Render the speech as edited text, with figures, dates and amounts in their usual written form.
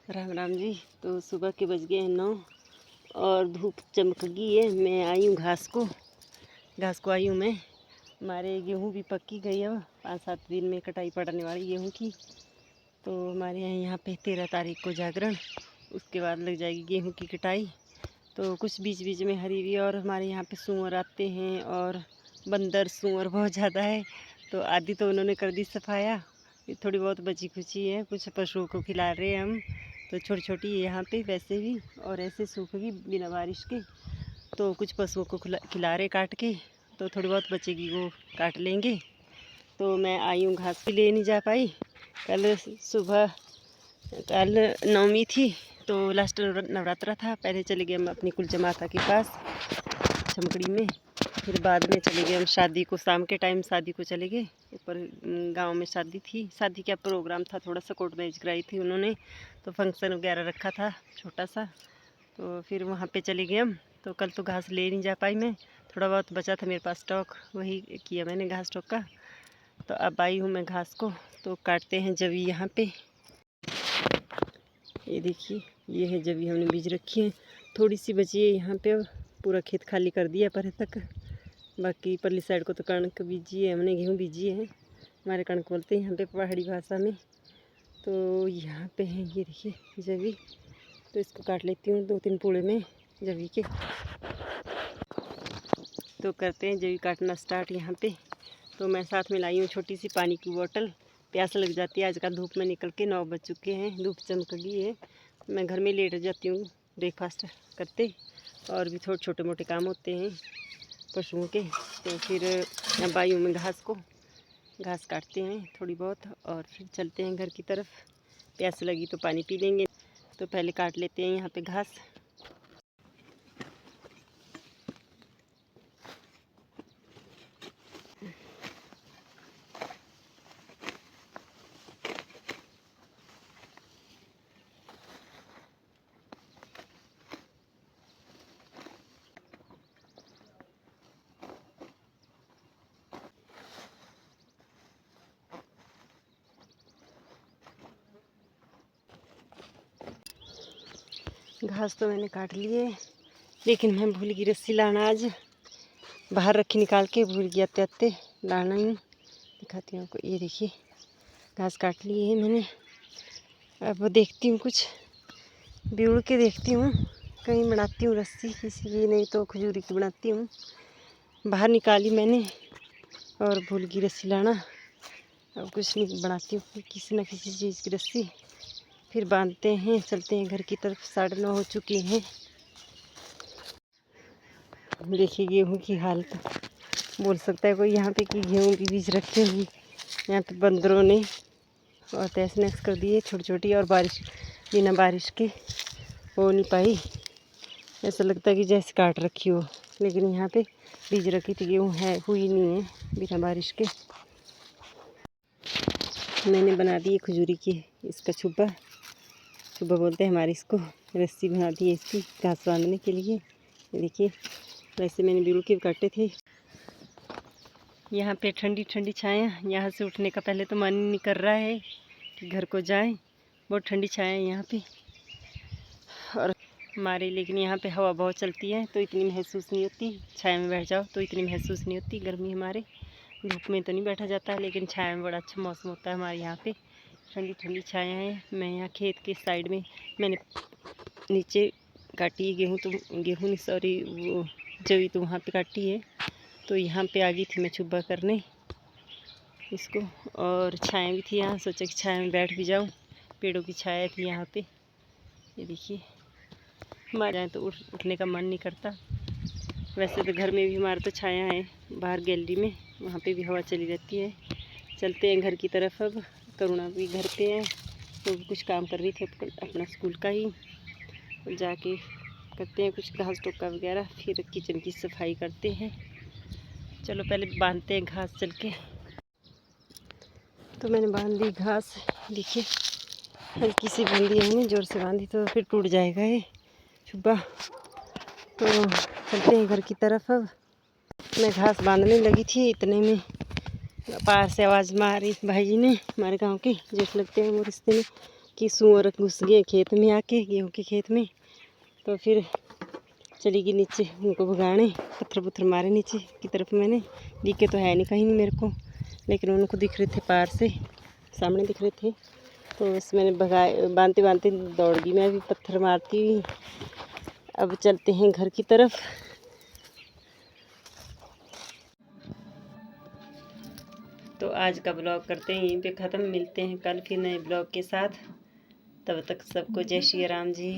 राम राम जी। तो सुबह के बज गए हैं 9 और धूप चमक गई है। मैं आई हूँ घास को आई हूँ मैं। हमारे गेहूँ भी पक्की गई है, 5-7 दिन में कटाई पड़ने वाली गेहूँ की। तो हमारे यहाँ पे 13 तारीख को जागरण, उसके बाद लग जाएगी गेहूँ की कटाई। तो कुछ बीच बीच में हरी भी, और हमारे यहाँ पे सूअर आते हैं और बंदर सूअर बहुत ज़्यादा है। तो आधी तो उन्होंने कर दी सफाया, थोड़ी बहुत बची खुची है, कुछ पशुओं को खिला रहे हैं हम। तो छोटी छोटी यहाँ पे वैसे भी, और ऐसे सूखेगी बिना बारिश के। तो कुछ पशुओं को खिला रहे काट के, तो थोड़ी बहुत बचेगी वो काट लेंगे। तो मैं आई हूँ, घास भी ले नहीं जा पाई। कल नवमी थी, तो लास्ट नवरात्रा था। पहले चले गए हम अपनी कुलचा माता के पास चमकड़ी में, फिर बाद में चले गए हम शादी को। शाम के टाइम शादी को चले गए। ऊपर गांव में शादी थी, शादी का प्रोग्राम था, थोड़ा सा कोर्ट मैरिज कराई थी उन्होंने, तो फंक्शन वगैरह रखा था छोटा सा। तो फिर वहाँ पे चले गए हम। तो कल तो घास ले नहीं जा पाई मैं, थोड़ा बहुत बचा था मेरे पास स्टॉक, वही किया मैंने घास स्टॉक का। तो अब आई हूँ मैं घास को, तो काटते हैं जवी। यहाँ पे ये देखिए, ये है जवी, हमने बीज रखी है, थोड़ी सी बची है यहाँ पे। पूरा खेत खाली कर दिया पर तक, बाकी परली साइड को तो कणक बीजी है हमने, गेहूँ बीजी है। हमारे कणक बोलते हैं यहाँ पे पहाड़ी भाषा में। तो यहाँ पे है, ये देखिए जवी। तो इसको काट लेती हूँ 2-3 पूड़े में जवी के। तो करते हैं जवी काटना स्टार्ट यहाँ पे। तो मैं साथ में लाई हूँ छोटी सी पानी की बोतल, प्यास लग जाती है। आजकल धूप में निकल के 9 बज चुके हैं, धूप चमक गई है। मैं घर में लेट जाती हूँ ब्रेकफास्ट करते, और भी थोड़े छोटे मोटे काम होते हैं पशुओं के। तो फिर अब आई हूँ मैं घास काटते हैं थोड़ी बहुत, और फिर चलते हैं घर की तरफ। प्यास लगी तो पानी पी लेंगे। तो पहले काट लेते हैं यहाँ पे घास। घास तो मैंने काट लिए, लेकिन मैं भूल गई रस्सी लाना। आज बाहर रखी निकाल के, भूल गया आते लाना ही। दिखाती हूँ आपको, ये देखिए घास काट लिए है मैंने। अब देखती हूँ, कुछ बिउड़ के देखती हूँ, कहीं बनाती हूँ रस्सी किसी की, नहीं तो खजूरी की बनाती हूँ। बाहर निकाली मैंने और भूल गई रस्सी लाना। अब कुछ नहीं, बनाती हूँ किसी न किसी चीज़ की रस्सी, फिर बांधते हैं, चलते हैं घर की तरफ। 9:30 हो चुकी हैं। देखिए गेहूँ की हालत, बोल सकता है कोई यहाँ पे कि गेहूँ के बीज रखे हुए यहाँ पे बंदरों ने, और तहस नहस कर दिए छोटी छोटी। और बारिश, बिना बारिश के हो नहीं पाई। ऐसा लगता है कि जैसे काट रखी हो, लेकिन यहाँ पे बीज रखी थी गेहूँ, है हुई नहीं है बिना बारिश के। मैंने बना दी खजूरी की, इसका छुब्बा बोलते हैं हमारे इसको। रस्सी बना दी है इसकी घास बांधने के लिए। देखिए, वैसे मैंने बिल्कुल के काटे थे। यहाँ पे ठंडी ठंडी छाया, यहाँ से उठने का पहले तो मन नहीं कर रहा है कि घर को जाएं। बहुत ठंडी छाया है यहाँ पे और हमारे, लेकिन यहाँ पे हवा बहुत चलती है तो इतनी महसूस नहीं होती। छाया में बैठ जाओ तो इतनी महसूस नहीं होती गर्मी। हमारे धूप में तो नहीं बैठा जाता, लेकिन छाया में बड़ा अच्छा मौसम होता है हमारे यहाँ पे। ठंडी ठंडी छाया है। मैं यहाँ खेत के साइड में, मैंने नीचे काटी है गेहूँ, तो गेहूँ नहीं सॉरी, वो जवी तो वहाँ पे काटी है। तो यहाँ पे आ गई थी मैं छुब्बा करने इसको, और छाया भी थी यहाँ, सोचा कि छाया में बैठ भी जाऊँ। पेड़ों की छाया थी यहाँ पे। ये देखिए, हमारे यहाँ तो उठने का मन नहीं करता। वैसे तो घर में भी हमारे तो छाया है, बाहर गैलरी में, वहाँ पे भी हवा चली रहती है। चलते हैं घर की तरफ। अब करुणा भी घर पे है, तो कुछ काम कर रही थी अपना स्कूल का ही। जाके करते हैं कुछ घास टोका वगैरह, फिर किचन की सफाई करते हैं। चलो पहले बांधते हैं घास चल के। तो मैंने बांध दी घास, देखिए हल्की सी बांधी है मैंने, ज़ोर से बांधी तो फिर टूट जाएगा ये छुब्बा। तो चलते हैं घर की तरफ। अब मैं घास बांधने लगी थी, इतने में पार से आवाज़ मारी भाई जी ने, हमारे गांव के जेठ लगते हैं वो रिश्ते में। कि सूअर घुस गए खेत में आके, गेहूँ के खेत में। तो फिर चली गई नीचे उनको भगाने, पत्थर पुत्थर मारे नीचे की तरफ। मैंने दिखे तो है नहीं कहीं मेरे को, लेकिन उनको दिख रहे थे पार से, सामने दिख रहे थे। तो बस मैंने भगाए, बांधते बांधते दौड़ गई मैं भी पत्थर मारती हुई। अब चलते हैं घर की तरफ। तो आज का ब्लॉग करते हैं यहीं पे ख़त्म। मिलते हैं कल फिर नए ब्लॉग के साथ। तब तक सबको जय श्री राम जी।